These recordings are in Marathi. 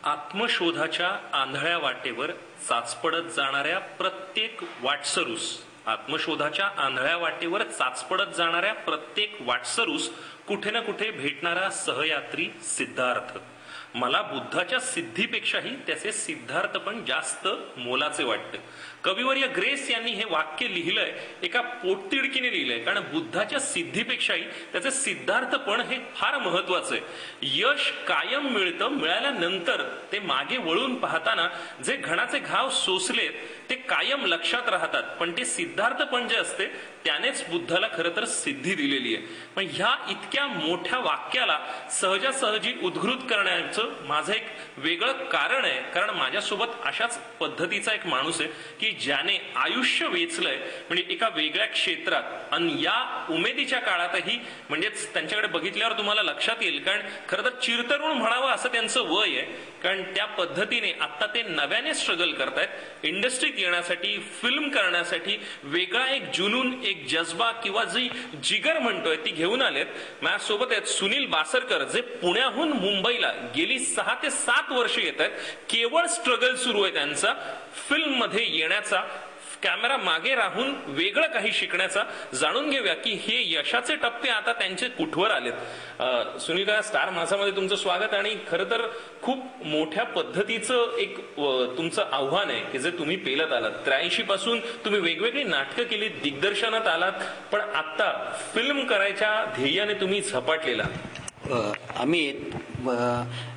आत्मशोधाच्या आंधळ्या वाटेवर चाचपडत जाणाऱ्या प्रत्येक वाटसरूस कुठे ना कुठे भेटणारा सहयात्री सिद्धार्थ. मला बुद्धाच्या सिद्धीपेक्षाही त्याचे सिद्धार्थ पण जास्त मोलाचे वाटते. कविवर्य ग्रेस यांनी हे वाक्य लिहिलंय एका पोटतिडकीने लिहिलंय, कारण बुद्धाच्या सिद्धीपेक्षाही त्याचे सिद्धार्थ पण हे फार महत्वाचं आहे. यश कायम मिळतं, मिळाल्यानंतर ते मागे वळून पाहताना जे घणाचे घाव सोसलेत ते कायम लक्षात राहतात. पण ते सिद्धार्थ पण जे असते त्यानेच बुद्धाला खरं तर सिद्धी दिलेली आहे. पण ह्या इतक्या मोठ्या वाक्याला सहजासहजी उद्घृत करण्याचं माझं एक वेगळं कारण आहे. कारण माझ्यासोबत अशाच पद्धतीचा एक माणूस आहे की ज्याने आयुष्य वेचलंय, म्हणजे एका वेगळ्या क्षेत्रात. आणि या उमेदीच्या काळातही म्हणजेच त्यांच्याकडे बघितल्यावर तुम्हाला लक्षात येईल, कारण खरं तर चिरतरुण म्हणावं असं त्यांचं वय आहे. कारण त्या पद्धतीने आता ते नव्याने स्ट्रगल करतायत. इंडस्ट्रीत येण्यासाठी, फिल्म करण्यासाठी वेगळा एक जुनून, एक जज्बा किंवा जी जिगर म्हणतोय ती घेऊन आलेत. माझ्यासोबत आहेत सुनील बासरकर, जे पुण्याहून मुंबईला गेली 6 ते 7 वर्ष येत आहेत. केवळ स्ट्रगल सुरू आहे त्यांचा, फिल्म मध्ये येण्याचा, कॅमेरा मागे राहून वेगळं काही शिकण्याचा. जाणून घेऊया की हे यशाचे टप्पे आता त्यांचे कुठवर आलेत. सुनील का स्टार माझामध्ये तुमचं स्वागत. आणि खरं तर खूप मोठ्या पद्धतीचं एक तुमचं आव्हान आहे की जे तुम्ही पेलत आलात. 83 पासून तुम्ही वेगवेगळी नाटकं केली, दिग्दर्शनात आलात, पण आता फिल्म करायच्या ध्येयाने तुम्ही झपाटलेला. आम्ही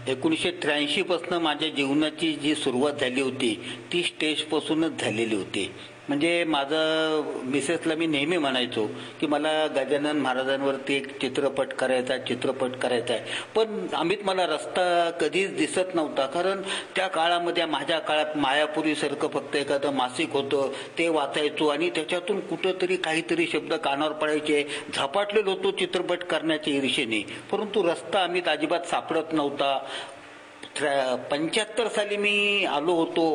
1983 पासून माझ्या जीवनाची जी सुरुवात झाली होती ती स्टेज पासूनच झालेली होती. म्हणजे माझं मिसेसला मी नेहमी म्हणायचो की मला गजानन महाराजांवरती एक चित्रपट करायचा आहे. पण अमित मला रस्ता कधीच दिसत नव्हता. कारण त्या काळामध्ये, माझ्या काळात मायापुरीसारखं फक्त एखादं मासिक होतं, ते वाचायचो आणि त्याच्यातून कुठंतरी काहीतरी शब्द कानावर पडायचे. झपाटलेलो होतो चित्रपट करण्याच्या ईर्षेने, परंतु रस्ता अमित अजिबात सापडत नव्हता. 75 साली मी आलो होतो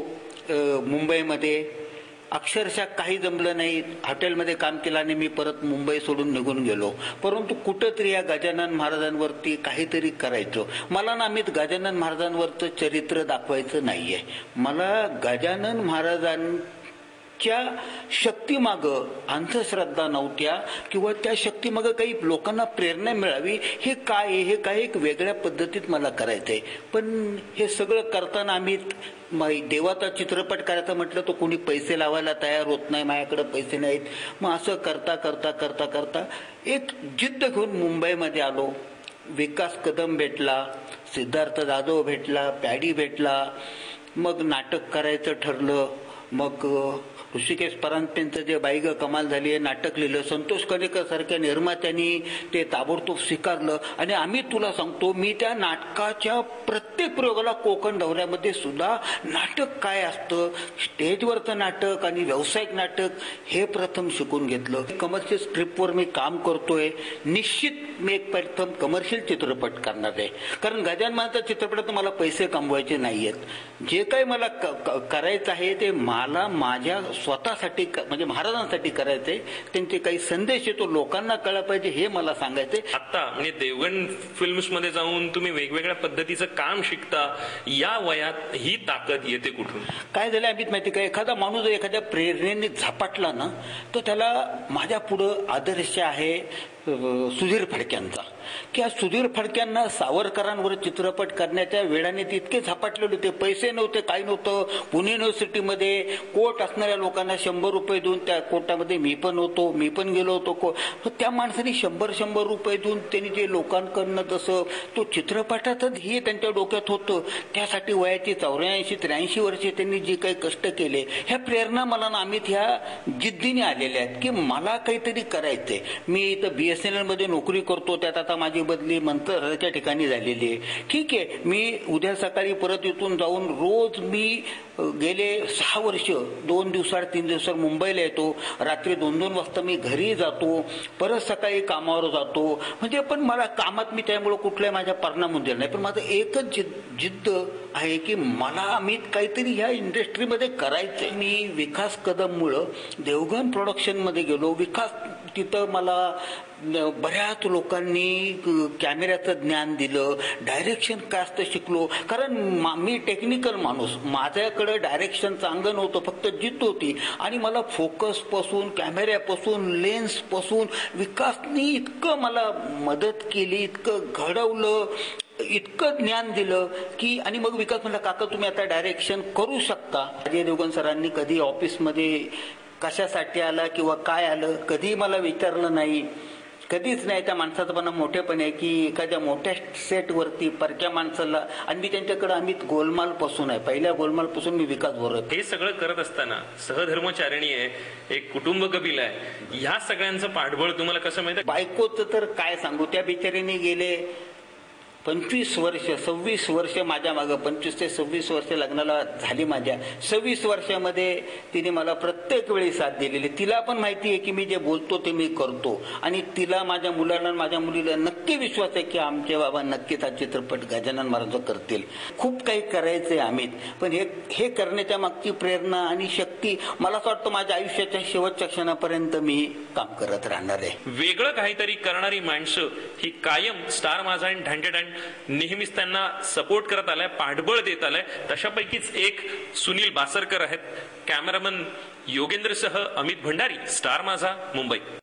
मुंबईमध्ये. अक्षरशः काही जमलं नाही. हॉटेलमध्ये काम केल्याने मी परत मुंबई सोडून निघून गेलो. परंतु कुठंतरी या गजानन महाराजांवरती काहीतरी करायचं. मला ना अमित गजानन महाराजांवरचं चरित्र दाखवायचं नाहीये. मला गजानन महाराजांच्या शक्तीमागं अंधश्रद्धा नव्हत्या किंवा त्या शक्तीमागं काही लोकांना प्रेरणा मिळावी, हे काय एक वेगळ्या पद्धतीत मला करायचंय. पण हे सगळं करताना आम्ही देवाचा चित्रपट करायचा म्हटलं तर कोणी पैसे लावायला तयार होत नाही, माझ्याकडे पैसे नाहीत. मग असं करता करता करता करता एक जिद्द घेऊन मुंबईमध्ये आलो. विकास कदम भेटला, सिद्धार्थ जाधव भेटला, पॅडी भेटला. मग नाटक करायचं ठरलं. मग ऋषिकेश परांजपेंचं जे बाई ग कमाल झाली आहे नाटक लिहिलं. संतोष कलेकर सारख्या निर्मात्यांनी ते ताबडतोब स्वीकारलं. आणि आम्ही तुला सांगतो, मी त्या नाटकाच्या प्रत्येक प्रयोगाला, कोकण दौऱ्यामध्ये सुद्धा नाटक काय असतं, स्टेजवरचं नाटक आणि व्यावसायिक नाटक हे प्रथम शिकून घेतलं. कमर्शियल स्क्रिप्टवर मी काम करतोय. निश्चित मी एक प्रथम कमर्शियल चित्रपट करणार आहे. कारण गजाननचा चित्रपटात मला पैसे कमवायचे नाहीयेत. जे काही मला करायचं आहे ते मला माझ्या स्वतःसाठी, म्हणजे महाराजांसाठी करायचंय. त्यांचे काही संदेश येतो लोकांना कळला पाहिजे, हे मला सांगायचंय. आता म्हणजे देवगण फिल्म्स मध्ये जाऊन तुम्ही वेगवेगळ्या पद्धतीचं काम शिकता. या वयात ही ताकद येते कुठून? काय झालं अमित माहिती का, एखादा माणूस जर एखाद्या प्रेरणेने झपाटला ना, तर त्याला माझ्या पुढं आदर्श आहे सुधीर फडक्यांचा. की सुधीर फडक्यांना सावरकरांवर चित्रपट करण्याच्या वेळाने ते इतके झपाटलेले होते. पैसे नव्हते, काही नव्हतं. पुणे युनिव्हर्सिटीमध्ये कोट असणाऱ्या लोकांना 100 रुपये देऊन, त्या कोर्टामध्ये मी पण गेलो होतो. त्या माणसाने 100 रुपये देऊन त्यांनी जे लोकांकडनं तसं तो चित्रपटातच हे त्यांच्या डोक्यात होतं. त्यासाठी वयाची 84-83 वर्षे त्यांनी जे काही कष्ट केले, ह्या प्रेरणा मला ना अमित ह्या जिद्दीने आलेल्या आहेत की मला काहीतरी करायचंय. मी इथं BSNL मध्ये नोकरी करतो, त्यात आता माझी बदली मंत्रालयाच्या ठिकाणी झालेली आहे. ठीक आहे, मी उद्या सकाळी परत इथून जाऊन रोज मी गेले 6 वर्ष 2 दिवसाड 3 दिवसाड मुंबईला येतो. रात्री 2-2 वाजता मी घरी जातो, परत सकाळी कामावर जातो. म्हणजे पण मला कामात मी त्यामुळे कुठलाही माझ्या परिणाम होऊ दिला नाही. पण माझं एकच जिद्द आहे की मला अमित काहीतरी ह्या इंडस्ट्रीमध्ये करायचंय. मी विकास कदममुळं देवगण प्रोडक्शन मध्ये गेलो. विकास तिथं मला बऱ्याच लोकांनी कॅमेऱ्याचं ज्ञान दिलं, डायरेक्शन काय असतं शिकलो. कारण मी टेक्निकल माणूस, माझ्याकडे डायरेक्शनचं अंग नव्हतं, फक्त जिद्द होती. आणि मला फोकसपासून, कॅमेऱ्यापासून, लेन्सपासून विकासनी इतकं मला मदत केली, इतकं घडवलं, इतकं ज्ञान दिलं की. आणि मग विकास म्हणला, काका तुम्ही आता डायरेक्शन करू शकता. अजय देवगण सरांनी कधी ऑफिसमध्ये कशासाठी आला किंवा काय आलं कधी मला विचारलं नाही, कधीच नाही. त्या माणसाचं पण मोठेपण आहे की एखाद्या मोठ्या सेटवरती परक्या माणसाला, आणि मी त्यांच्याकडे अमित गोलमालपासून आहे, पहिल्या गोलमालपासून मी विकास बोलत. हे सगळं करत असताना सहधर्मचारिणी आहे, एक कुटुंब कबिला आहे, ह्या सगळ्यांचं पाठबळ तुम्हाला कसं माहिती? बायकोचं तर काय सांगू, त्या बिचारीने गेले 25 वर्ष 26 वर्ष माझ्या मागं, 25 ते 26 वर्ष लग्नाला झाली माझ्या. 26 वर्षामध्ये तिने मला प्रत्येक वेळी साथ दिलेली. तिला पण माहिती आहे की मी जे बोलतो ते मी करतो, आणि तिला, माझ्या मुलाला, माझ्या मुलीला नक्की विश्वास आहे की आमचे बाबा नक्कीच हा चित्रपट गजानन महाराज करतील. खूप काही करायचंय अमित, पण हे करण्याच्या मागची प्रेरणा आणि शक्ती मला असं वाटतं माझ्या आयुष्याच्या शेवटच्या क्षणापर्यंत मी काम करत राहणार आहे. वेगळं काहीतरी करणारी माणसं ही कायम स्टार माझा आणि ढांटेढांट नेहमीच त्यांना सपोर्ट करत आलाय, पाठबळ देत आलाय. तशापैकीच एक सुनील बासरकर आहेत. कॅमेरामन योगेंद्रसह अमित भंडारी, स्टार माझा, मुंबई.